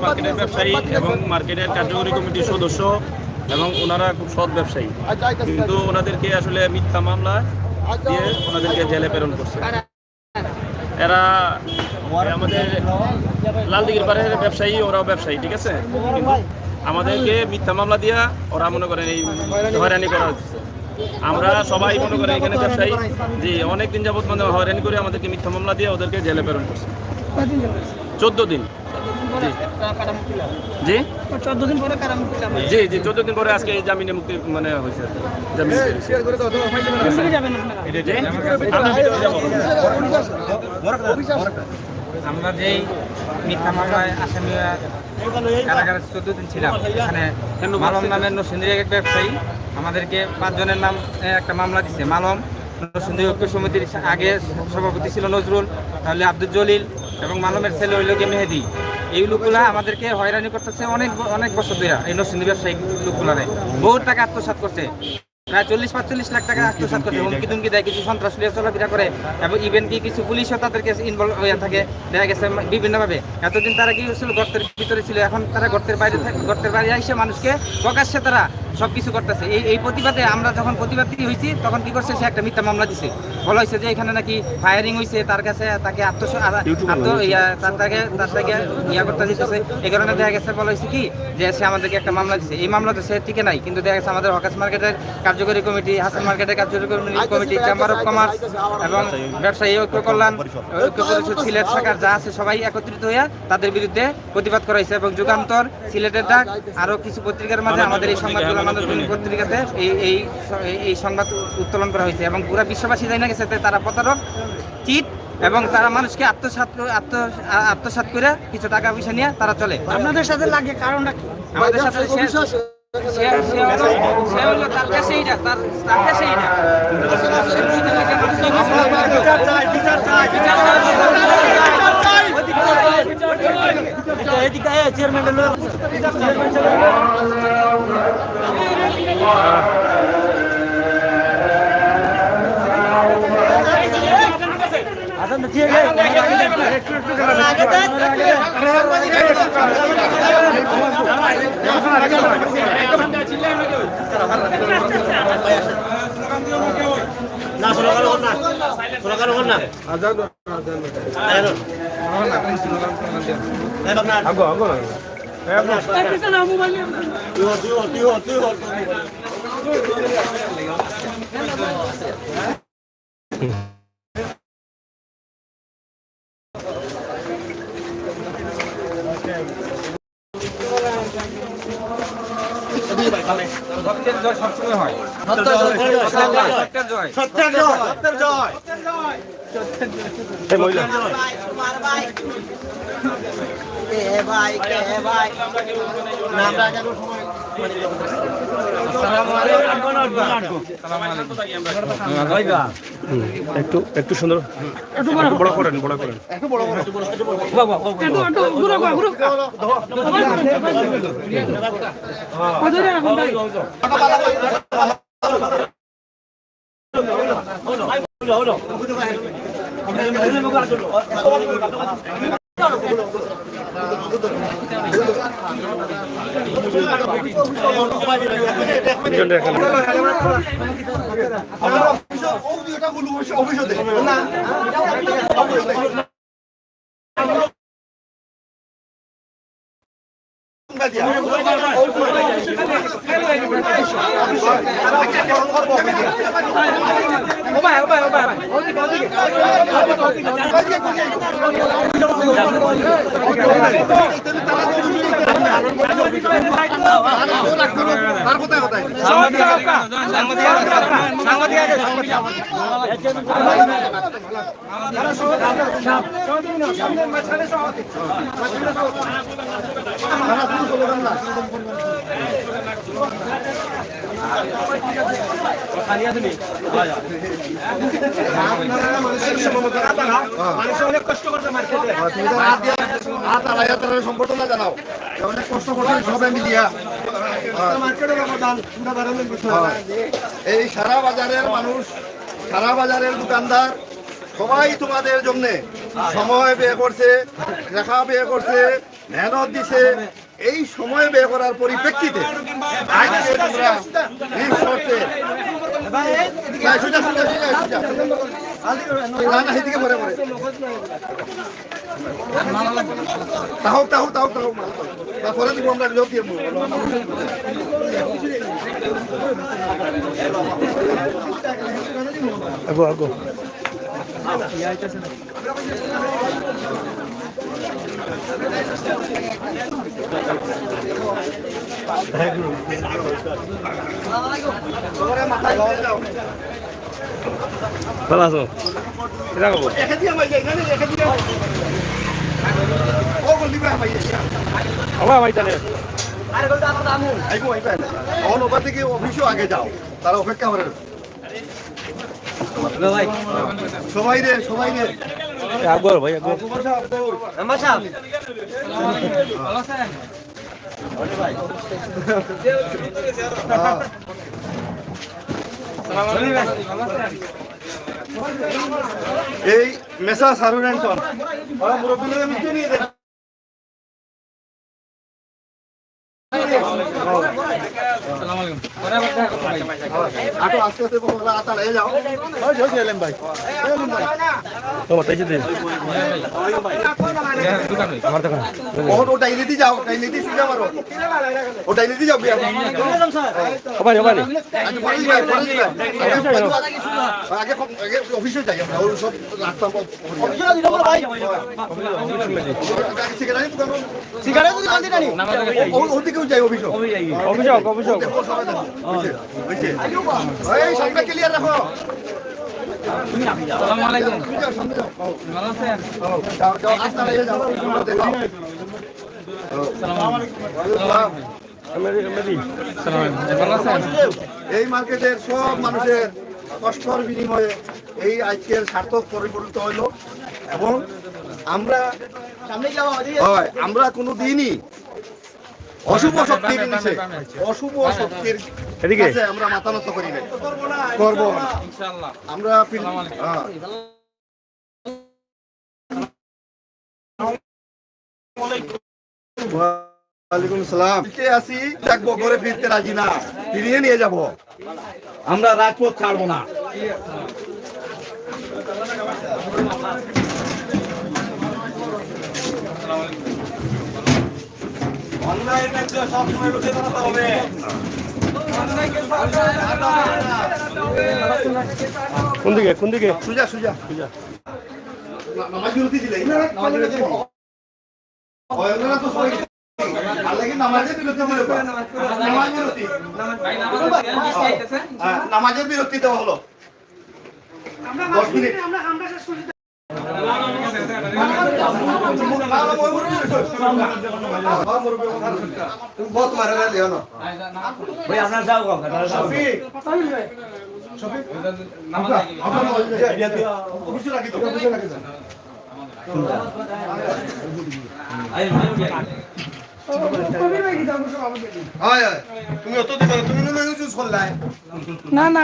মার্কেটের ব্যবসায়ী এবং মার্কেটের কার্যকরী কমিটির সদস্য এবং ওনারা খুব সৎ ব্যবসায়ী, কিন্তু ওনাদেরকে আসলে মিথ্যা মামলা দিয়ে ওনাদেরকে জেলে প্রেরণ করছে। এরা আমাদের লালদিঘির পাড়ের ব্যবসায়ী, ওরাও ব্যবসায়ী, ঠিক আছে, কিন্তু আমাদেরকে মিথ্যা মামলা দিয়া ওরা মনে করেন এই হয়রানি করা হচ্ছে। আমরা সবাই মনে করেন এখানে ব্যবসায়ী যে অনেকদিন যাবত মানে হয়রানি করে আমাদেরকে মিথ্যা মামলা দিয়ে ওদেরকে জেলে প্রেরণ করছে 14 দিন। জি 14 দিন পরে জি জি 14 দিন পরে আজকে এই জামিনে মুক্তি মানে হয়েছে। আমরা যেই মিথ্যা মামলায় আসামি কারাগারে 14 দিন ছিলাম, এখানে মালম নামের নরসিংদীর এক ব্যবসায়ী আমাদেরকে 5 জনের নাম একটা মামলা দিচ্ছে। মালম নরসিংদী ঐক্য সমিতির আগে সভাপতি ছিল নজরুল, তাহলে আব্দুল জলিল এবং মালমের ছেলে হইল গিয়ে মেহেদি। এই লোকগুলা আমাদেরকে হয়রানি করতেছে অনেক বছর ধরে। এই নরসিংদী ব্যবসায়ী লোকগুলারে বহু টাকা আত্মসাৎ করছে, প্রায় 40-45 লাখ টাকা আত্মসাৎ করছে। হুমকি দুমকি দেয়, কিছু সন্ত্রাসী চলাফেরা করে এবং ইভেন কি কিছু পুলিশও তাদেরকে ইনভলভ হয়ে থাকে, দেখা গেছে বিভিন্নভাবে। এতদিন তারা কি ছিল, গর্তের ভিতরে ছিল, এখন তারা গর্তের বাইরে এসে মানুষকে প্রকাশ্যে তারা সব কিছু করতেছে। এই প্রতিবাদে আমরা যখন প্রতিবাদী হয়েছি তখন কি করছে, সে একটা মিথ্যা মামলা দিছে। বলা হয়েছে যে এখানে নাকি ফায়ারিং হয়েছে, তার কাছে তাকে ইয়া করতে দিতেছে। এই কারণে দেখা গেছে বলা হয়েছে কি যে সে আমাদেরকে একটা মামলা দিচ্ছে। এই মামলাতে সে টিকে নাই, কিন্তু দেখা গেছে আমাদের হকার্স মার্কেটের কার্যকরী কমিটি, হাসান মার্কেটের কার্যকরী কমিটি, চেম্বার অফ কমার্স এবং ব্যবসায়ী ঐক্য কল্যাণ, ঐক্য পরিষদ সিলেট শাখার যা আছে সবাই একত্রিত হইয়া তাদের বিরুদ্ধে প্রতিবাদ করা হয়েছে। এবং যুগান্তর, সিলেটের ডাক, আরো কিছু পত্রিকার মাঝে আমাদের এই সংবাদগুলো পত্রিকাতে এই সংবাদ উত্তোলন করা হয়েছে। এবং পুরো বিশ্ববাসী জানা গেছে তারা প্রতারক, চিট এবং তারা মানুষকে আত্মসাৎ করে কিছু টাকা পয়সা নিয়ে তারা চলে। আপনাদের সাথে লাগে কারণটা কি? আমাদের সাথে তার কাছে সবসময় হয়। একটু সুন্দর, একটু বড় করেন, অনেক কষ্ট করতে মার্কেটে সম্পর্কটা জানাও, অনেক কষ্ট করতে সবাই মিলিয়া এই সারা বাজারের মানুষ, সারা বাজারের দোকানদার সবাই তোমাদের জন্য সময় ব্যয় করছে, টাকা ব্যয় করছে, মেহনত দিছে, এই সময় ব্যয় করার পরিপ্রেক্ষিতে আজকে তোমরা এই শর্তে না, সোজা, সোজা, সোজা, সোজা। না, না, এইদিকে পরে পরে। তাহো, তাহো, তাহো, তাহো, তারপরে দিব আমরা লোক দিয়ে আগো আগো ভালো আছো কিরা করবো রেখে দিয়া ভাই, এখানে রেখে দিয়া। ও বলবি ভাই, আবার ভাই তাহলে আইবো, আইবেন। অন ওভার থেকে অফিসও আগে যাও, তারা অপেক্ষা করে। সবাই রে, সবাই রে। আগো ভাই আগো এই মেসা সারুরেন্টন ওরা মুরব্বীদের মিটিয়ে নিয়ে দেন। আটো আস্তে আস্তে বলা আতা লয়ে যাও। ওই জয় এলেন ভাই, এলেন ভাই। তোমার তাইছে দে আমার দোকান ওটা ইলিতি যাও, ওটা ইলিতি সুজা মারো। ওটা ইলিতি যাও বিয়া। সবাই সবাই আগে পরে দিবেন, পরে দিবেন। আগে আগে অফিসে যাই আমরা, ওই সব রাস্তা অফিসে দিলাম ভাই। সিগারেট দোকান, সিগারেট যদি বালতি নানি ওদিকেও যাই অফিসে। অফিসে অফিসে এই সামনে ক্লিয়ার রাখো। আসসালামু আলাইকুম ভালো আছেন যাও যাও রাস্তা লয়ে যাও। দেখাও। ভালো আছেন এই মার্কেটের সব মানুষের কষ্টের বিনিময়ে এই আজকের সার্থক পরিপূর্ণ হইল এবং আমরা হয় আমরা কোনো দিনই অশুভ শক্তির নিচে অশুভ শক্তির এদিকে কাছে আমরা মাথা নত করি না, করবো না। ইনশাআল্লাহ আমরা হ্যাঁ। ওয়ালাইকুম সালাম। কে আসি দেখবো ঘরে ফিরতে রাজি না, ফিরিয়ে নিয়ে যাব। আমরা রাজপথ ছাড়বো না। অন্যায়ের কাছে সবসময় রুখে দাঁড়াতে হবে। কোন দিকে কোন দিকে সুজা সুজা সুজা নামাজ বিরতি দিলে নামাজ বিরতি ওই ওনারা তো সবাই আল্লাহকে নামাজের বিরতি দিলে নামাজ বিরতি নামাজের বিরতি দেওয়া হলো 10 মিনিট আমরা শেষ করি बहुत मारे ना लियो ना ভাই আপনারা যাও গো शफीक शफीक নামাজ অফিসে রাখি তো অফিসে রাখি আয় আয় তুমি অত দিবা তুমি নুন ইউজ করলাই না না